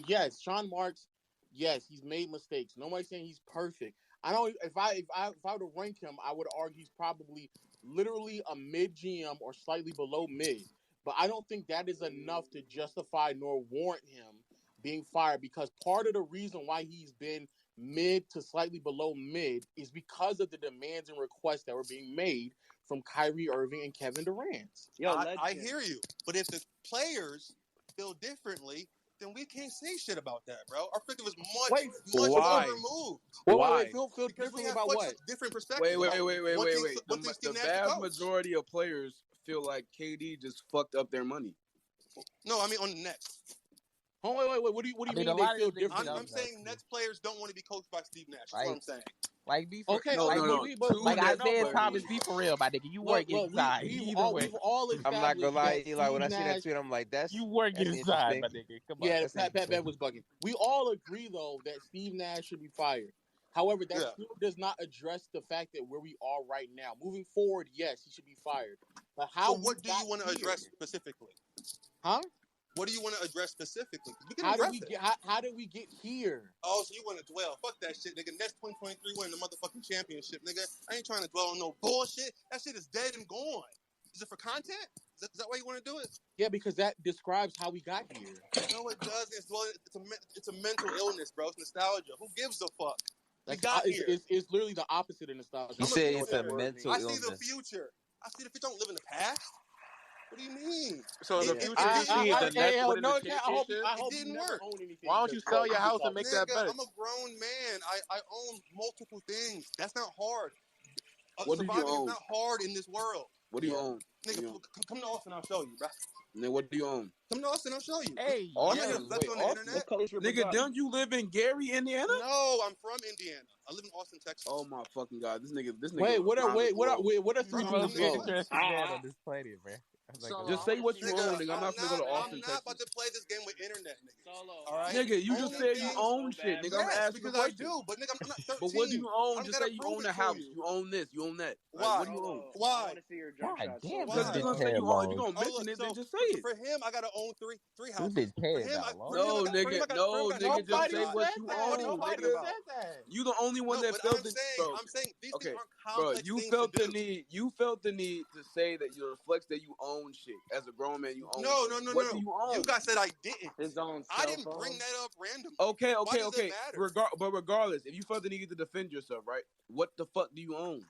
yes, Sean Marks, yes, he's made mistakes. Nobody's saying he's perfect. I don't. If I were to rank him, I would argue he's probably literally a mid GM or slightly below mid. But I don't think that is enough to justify nor warrant him being fired, because part of the reason why he's been mid to slightly below mid is because of the demands and requests that were being made from Kyrie Irving and Kevin Durant. I hear you, but if the players feel differently, then we can't say shit about that, bro. Our perspective is much more removed. Why? Feel differently about what? Different perspective. Wait. The vast majority of players feel like KD just fucked up their money. No, I mean on the Nets. Oh, wait. What do you mean they feel different? I'm saying Nets players don't want to be coached by Steve Nash. That's what I'm saying. Isaiah Thomas, be for real, my nigga. You work inside. We've all I'm not gonna lie, Eli. When I see that tweet, I'm like, you work inside, my nigga. Come on. Yeah, Pat Bev was bugging. We all agree though that Steve Nash should be fired. However, that still does not address the fact that where we are right now. Moving forward, yes, he should be fired. But how? So what do you want to address specifically? Huh? What do you want to address specifically? How did we get here? Oh, so you want to dwell? Fuck that shit, nigga. Next 2023 win the motherfucking championship, nigga. I ain't trying to dwell on no bullshit. That shit is dead and gone. Is it for content? Is that why you want to do it? Yeah, because that describes how we got here. No, it doesn't. It's a mental illness, bro. It's nostalgia. Who gives a fuck? It's literally the opposite of nostalgia. You say it's a mental illness. I see the future. I see the future. Don't live in the past. What do you mean? So the future you see is the Nets winning the championship? It didn't work. Why don't you sell your house and make that better? I'm a grown man. I own multiple things. That's not hard. What do you own? Is not hard in this world. What do you own? Nigga, come to Austin, I'll show you, bro. Nigga, what do you own? Come to Austin, I'll show you. Hey, Austin? That's on the internet. Nigga, don't you live in Gary, Indiana? No, I'm from Indiana. I live in Austin, Texas. Oh my fucking god, this nigga. What are three things interesting man on this planet, man? Just say what you own, nigga. I'm not gonna go to Austin, Texas. I'm not about to play this game with internet, nigga. All right? Nigga, you just said you own shit, nigga. I'm asking because I do, but nigga, I'm not 13. But what do you own? Just say you own a house. You own this. You own that. Why? What do you own? Why? God damn, Just because you say you own, if you gonna mention it, then just say it. For him, I gotta own three houses. You've been paying No, nigga, just say what you own, nigga. You the only one that felt the bro. I'm saying these things aren't bro, complex you things felt to the do. need. You felt the need to say that you reflects that you own shit. As a grown man, you own. No. What do you own? You guys said I didn't. His own. I didn't bring that up randomly. Okay. But Regardless, if you felt the need to defend yourself, right? What the fuck do you own?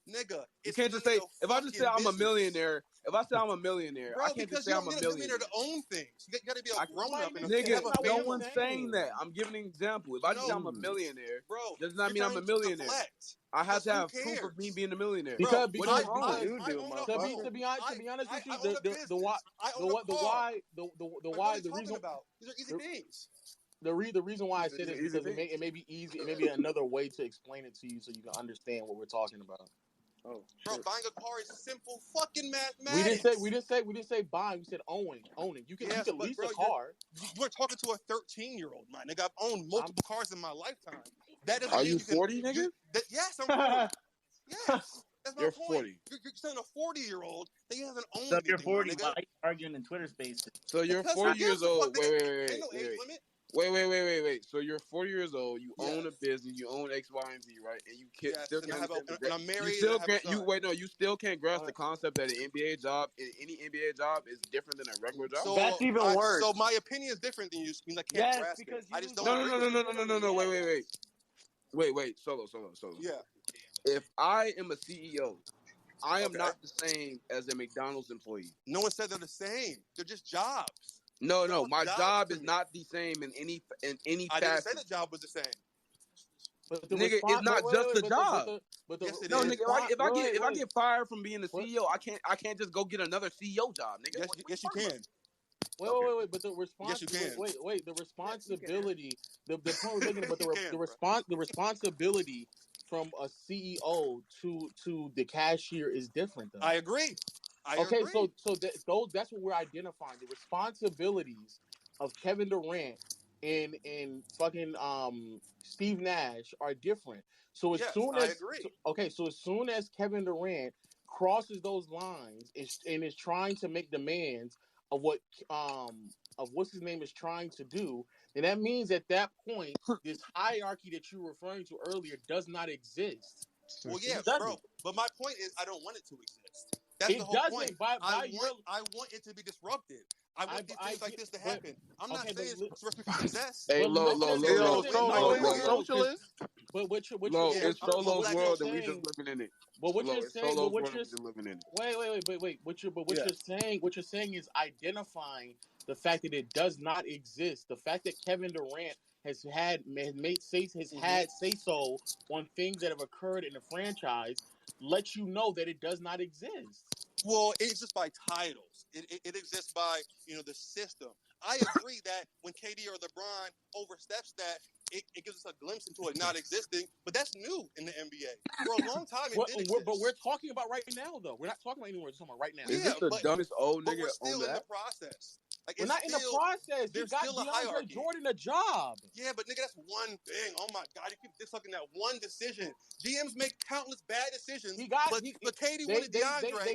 Nigga, you can't just say if I just say I'm a millionaire. If I say I'm a millionaire, bro, I can't just say I'm a millionaire. To own things. You gotta be a grown up. Nigga, no one's saying that. I'm giving an example. If I just say I'm a millionaire, bro, does not mean I'm a millionaire. I have to have proof of me being a millionaire. Because what do you own? To be honest with you, the reason about these are easy things. The reason why I said it is because it may be easy. It may be another way to explain it to you so you can understand what we're talking about. Oh, bro, buying a car is simple fucking mathematics. We didn't say buying. We said owning. You can lease a car. You're talking to a 13-year-old, my nigga. I've owned multiple cars in my lifetime. That doesn't Are mean you 40, nigga? Yes, I'm 40. Yes. That's my You're point. 40. You're telling a 40-year-old that he hasn't owned anything. So if you're 40, nigga. why are you arguing in Twitter spaces? So you're 40 years old. Wait. Ain't no age limit. Wait. So you're 40 years old. You own a business. You own X, Y, and Z, right? And you still can't. And I'm married. You still and I have can't. You still can't grasp the concept that an NBA job, any NBA job, is different than a regular job. So that's even worse. So my opinion is different than you. Means I can't grasp it. I just don't agree. No. Wait. Solo. Yeah. If I am a CEO, I am not the same as a McDonald's employee. No one said they're the same. They're just jobs. No. My job is not the same in any I didn't say the job was the same. But nigga, it's not just the job. Yes, it is. Nigga, if I get fired from being the CEO, I can't just go get another CEO job, nigga. Yes, you can. Wait. But the response. Yes, you can. Wait. The responsibility. The point we're thinking about the responsibility from a CEO to the cashier is different, though. I agree. So that's what we're identifying. The responsibilities of Kevin Durant and fucking Steve Nash are different. So as soon as Kevin Durant crosses those lines and is trying to make demands of what's his name is trying to do, then that means at that point this hierarchy that you were referring to earlier does not exist. Well, yeah, bro. But my point is, I don't want it to exist. That's the whole point. I want it to be disrupted. I want things like this to happen. I'm not saying it's for success. Hey, low. Socialist. But it's Solo's world and we just living in it. But what you're saying, wait. What you're saying is identifying the fact that it does not exist. The fact that Kevin Durant has had say so on things that have occurred in the franchise lets you know that it does not exist. Well, it exists by titles. It exists by the system. I agree that when KD or LeBron oversteps that, it gives us a glimpse into it not existing. But that's new in the NBA. For a long time, it did exist. But we're talking about right now, though. We're not talking about anymore. We're talking about right now. Is this the dumbest old nigga we're still on in that? the process. We're not in the process. There's got still a DeAndre hierarchy. Jordan a job. Yeah, but nigga, that's one thing. Oh my God, you keep discussing that one decision. GMs make countless bad decisions. But KD wanted DeAndre.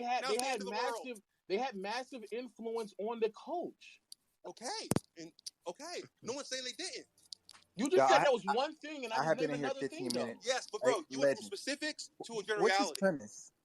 They had massive influence on the coach. Okay, no one's saying they didn't. You just said that was one thing, and I have been in here another 15 thing, minutes. Yes, but bro, you went from specifics to a generality.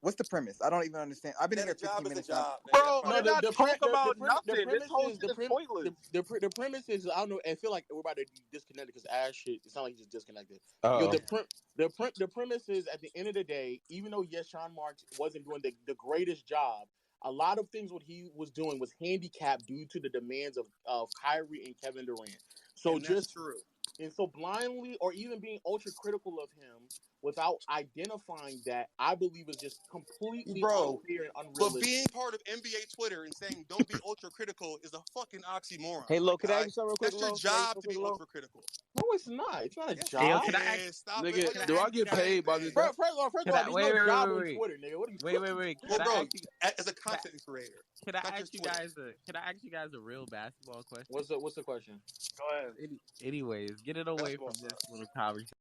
What's the premise? I don't even understand. I've been here 15 minutes now. Bro, they're not talking about nothing. This whole shit is pointless. The premise is, I don't know, I feel like we're about to disconnect because Ash shit, it sounds like he just disconnected. The premise is, at the end of the day, even though, yes, Sean Marks wasn't doing the greatest job, a lot of things what he was doing was handicapped due to the demands of Kyrie and Kevin Durant. So that's true. And so blindly or even being ultra critical of him without identifying that, I believe is just completely unfair and unrealistic. But being part of NBA Twitter and saying don't be ultra critical is a fucking oxymoron. Hey, Lo, can I ask you something real quick? That's your job to be ultra critical. No, it's not. It's not a job. Nigga, do I get paid by this? First of all, there's no job on Twitter, nigga. What are you Wait. Well, bro, as a content creator. Can I ask you guys a real basketball question? What's the question? Go ahead. Anyways, get it away from this little conversation.